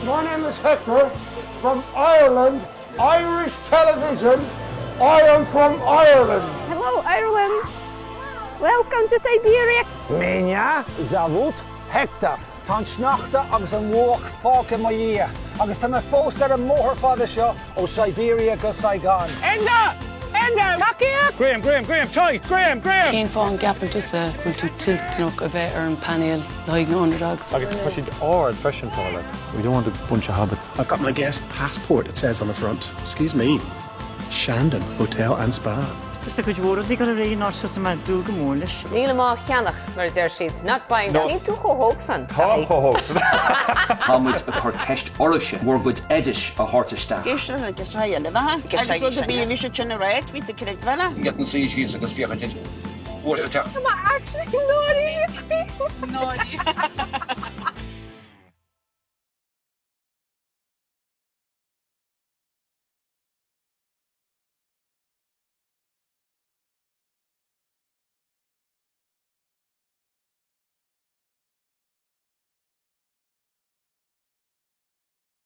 My name is Hector from Ireland, Irish television. I am from Ireland. Hello, Ireland. Welcome to Sceideal. Ménia, Zavut, Hector. Tá sneachta agus an mhóch fáca mo dhé. Agus tá fós ar an móthar fada seo ó Siberia go Saigon. Enda! Takia! Graham, tight! Graham! Cén fáin gapar tusa bhfuil tú tiltnach a bheith ar an panel like no Underdogs. Agus tá siad áard freisin Paula. We don't want a bunch of hobbits. I've got my guest passport, it says on the front. Excuse me. Shandon Hotel and Spa. Just a good word, they got a rain or something like do good morning. Níl má cheannach mar der sheets, not buying that. Ní tú chohógsan. Tá chohógsan. Támuid a chuir ceist oribse, mhór gud eideis a thortaisteach. Geisio na Geisaiana na. Geisaiana. Agus rud a bhí generate with the credit vela. Get and see she's agus fiachid. What's the tap? Am I actually naughty?